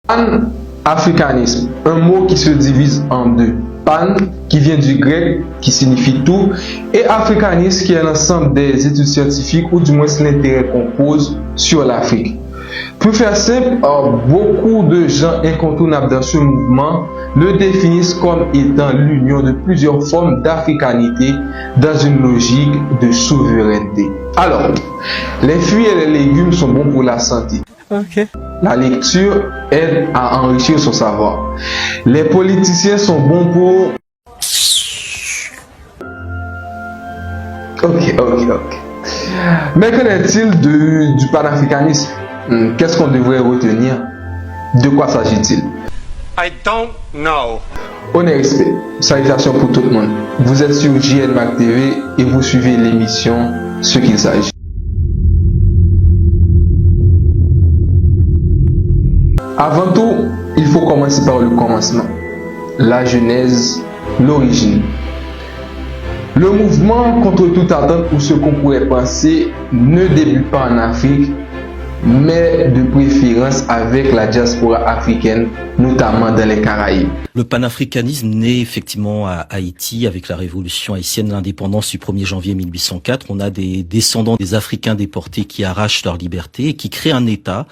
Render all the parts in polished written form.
Pan-africanisme, un mot qui se divise en deux. Pan, qui vient du grec, qui signifie tout, et africanisme, qui est l'ensemble des études scientifiques, ou du moins l'intérêt qu'on pose sur l'Afrique. Pour faire simple, beaucoup de gens incontournables dans ce mouvement le définissent comme étant l'union de plusieurs formes d'africanité dans une logique de souveraineté. Alors, les fruits et les légumes sont bons pour la santé. Okay. La lecture aide à enrichir son savoir. Les politiciens sont bons pour... Ok. Mais qu'en est-il du panafricanisme? Qu'est-ce qu'on devrait retenir? De quoi s'agit-il? I don't know. Honneur et respect. Salutations pour tout le monde. Vous êtes sur JNMAC TV et vous suivez l'émission Ce qu'il s'agit. Avant tout, il faut commencer par le commencement, la genèse, l'origine. Le mouvement contre toute attente ou ce qu'on pourrait penser ne débute pas en Afrique, mais de préférence avec la diaspora africaine, notamment dans les Caraïbes. Le panafricanisme naît effectivement à Haïti avec la révolution haïtienne, l'indépendance du 1er janvier 1804. On a des descendants des Africains déportés qui arrachent leur liberté et qui créent un État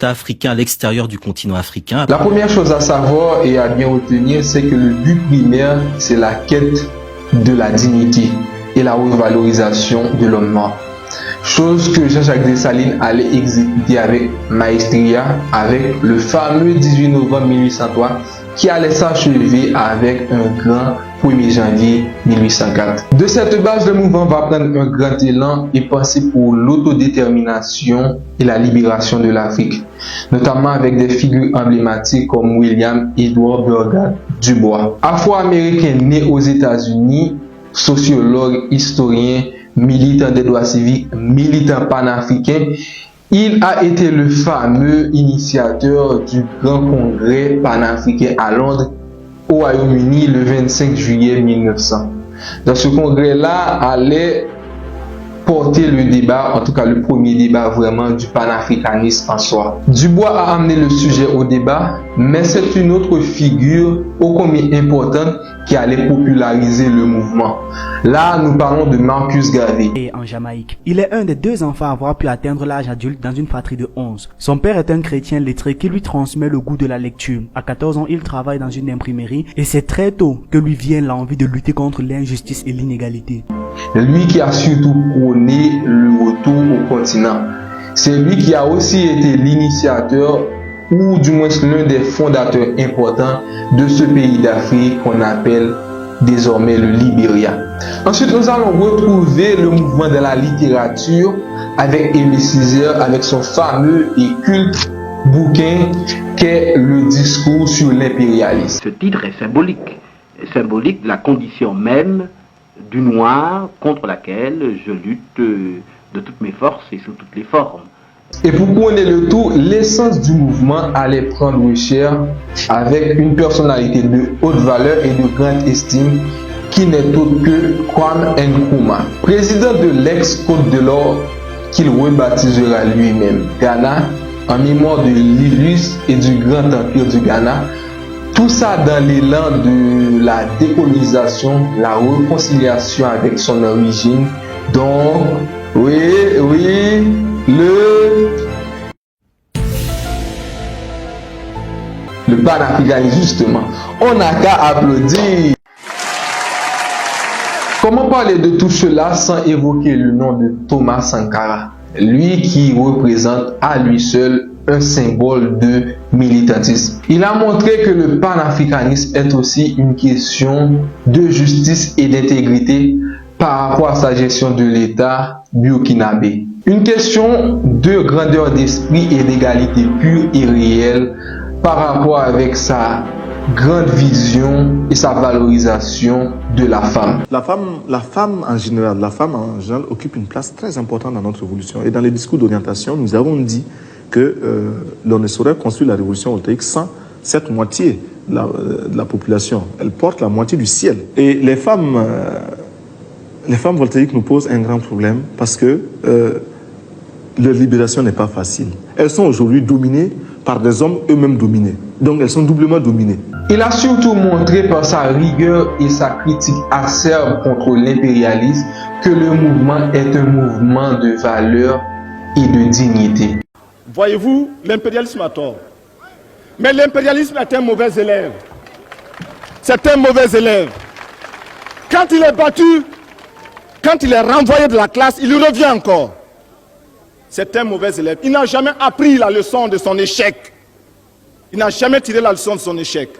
africain à l'extérieur du continent africain. La première chose à savoir et à bien retenir, c'est que le but primaire, c'est la quête de la dignité et la revalorisation de l'homme mort. Chose que Jean-Jacques Dessalines allait exécuter avec maestria, avec le fameux 18 novembre 1803 qui allait s'achever avec un grand 1er janvier 1804. De cette base, le mouvement va prendre un grand élan et passer pour l'autodétermination et la libération de l'Afrique, notamment avec des figures emblématiques comme William Edward Burgard Dubois. Afro-américain né aux États-Unis, sociologue, historien, militant des droits civiques, militant panafricain, il a été le fameux initiateur du grand congrès panafricain à Londres, au Royaume-Uni, le 25 juillet 1900. Dans ce congrès-là, allait porter le débat, en tout cas le premier débat vraiment du panafricanisme en soi. Dubois a amené le sujet au débat, mais c'est une autre figure ô combien importante qui allait populariser le mouvement. Là, nous parlons de Marcus Garvey. Et en Jamaïque, il est un des 2 enfants à avoir pu atteindre l'âge adulte dans une fratrie de 11. Son père est un chrétien lettré qui lui transmet le goût de la lecture. À 14 ans, il travaille dans une imprimerie et c'est très tôt que lui vient l'envie de lutter contre l'injustice et l'inégalité. Lui qui a surtout prôné le retour au continent. C'est lui qui a aussi été l'initiateur ou du moins l'un des fondateurs importants de ce pays d'Afrique qu'on appelle désormais le Libéria. Ensuite, nous allons retrouver le mouvement de la littérature avec Aimé Césaire, avec son fameux et culte bouquin qu'est le discours sur l'impérialisme. Ce titre est symbolique de la condition même du noir contre laquelle je lutte de toutes mes forces et sous toutes les formes. Et pour couronner le tout, l'essence du mouvement allait prendre cher avec une personnalité de haute valeur et de grande estime qui n'est autre que Kwame Nkrumah, président de l'ex-Côte de l'Or qu'il rebaptisera lui-même Ghana en mémoire de l'illustre et du grand empire du Ghana. Tout ça dans l'élan de la décolonisation, la réconciliation avec son origine. Donc, oui, le panafricanisme, justement. On n'a qu'à applaudir. Comment parler de tout cela sans évoquer le nom de Thomas Sankara, lui qui représente à lui seul un symbole de militantisme. Il a montré que le panafricanisme est aussi une question de justice et d'intégrité par rapport à sa gestion de l'État burkinabé. Une question de grandeur d'esprit et d'égalité pure et réelle par rapport avec sa grande vision et sa valorisation de la femme. La femme en général occupe une place très importante dans notre révolution. Et dans les discours d'orientation, nous avons dit que l'on ne saurait construire la révolution voltaïque sans cette moitié de la population. Elle porte la moitié du ciel. Et les femmes voltaïques nous posent un grand problème parce que leur libération n'est pas facile. Elles sont aujourd'hui dominées par des hommes eux-mêmes dominés. Donc elles sont doublement dominées. Il a surtout montré par sa rigueur et sa critique acerbe contre l'impérialisme que le mouvement est un mouvement de valeurs et de dignité. Voyez-vous, l'impérialisme a tort. Mais l'impérialisme est un mauvais élève. C'est un mauvais élève. Quand il est battu, quand il est renvoyé de la classe, il revient encore. C'est un mauvais élève. Il n'a jamais appris la leçon de son échec. Il n'a jamais tiré la leçon de son échec.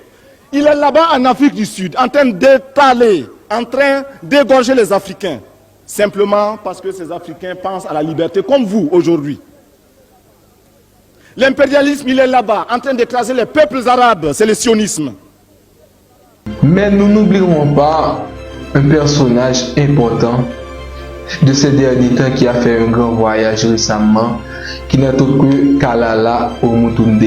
Il est là-bas en Afrique du Sud, en train d'étaler, en train d'égorger les Africains. Simplement parce que ces Africains pensent à la liberté, comme vous aujourd'hui. L'impérialisme, il est là-bas, en train d'écraser les peuples arabes. C'est le sionisme. Mais nous n'oublierons pas un personnage important de ces derniers temps qui a fait un grand voyage récemment, qui n'est autre que Kalala Omotunde.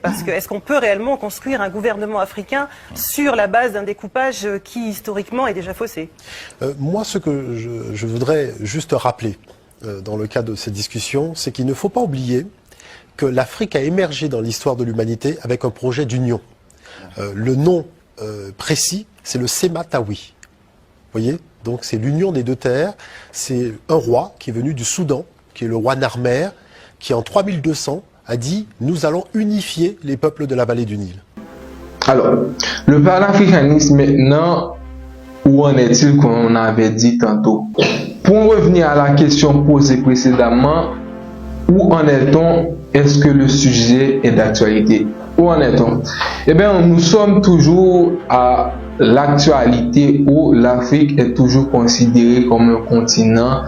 Parce que est-ce qu'on peut réellement construire un gouvernement africain sur la base d'un découpage qui historiquement est déjà faussé? Moi, ce que je voudrais juste rappeler dans le cadre de cette discussion, c'est qu'il ne faut pas oublier que l'Afrique a émergé dans l'histoire de l'humanité avec un projet d'union. Le nom précis, c'est le Sematawi. Vous voyez? Donc c'est l'union des deux terres. C'est un roi qui est venu du Soudan, qui est le roi Narmer, qui en 3200 a dit « Nous allons unifier les peuples de la vallée du Nil ». Alors, le panafricanisme maintenant, où en est-il comme on avait dit tantôt? Pour revenir à la question posée précédemment, où en est-on? Est-ce que le sujet est d'actualité? Où en est-on? Eh bien, nous sommes toujours à l'actualité où l'Afrique est toujours considérée comme un continent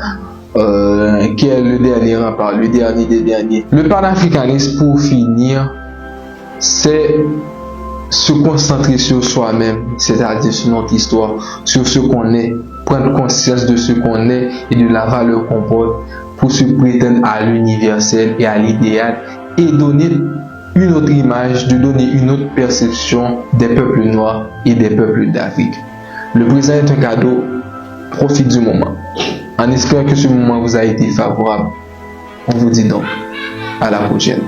qui est le dernier rempart, le dernier des derniers. Le panafricanisme, pour finir, c'est se concentrer sur soi-même, c'est-à-dire sur notre histoire, sur ce qu'on est, prendre conscience de ce qu'on est et de la valeur qu'on porte pour se prétendre à l'universel et à l'idéal et donner une autre image, de donner une autre perception des peuples noirs et des peuples d'Afrique. Le présent est un cadeau, profite du moment. En espérant que ce moment vous a été favorable, on vous dit donc à la prochaine.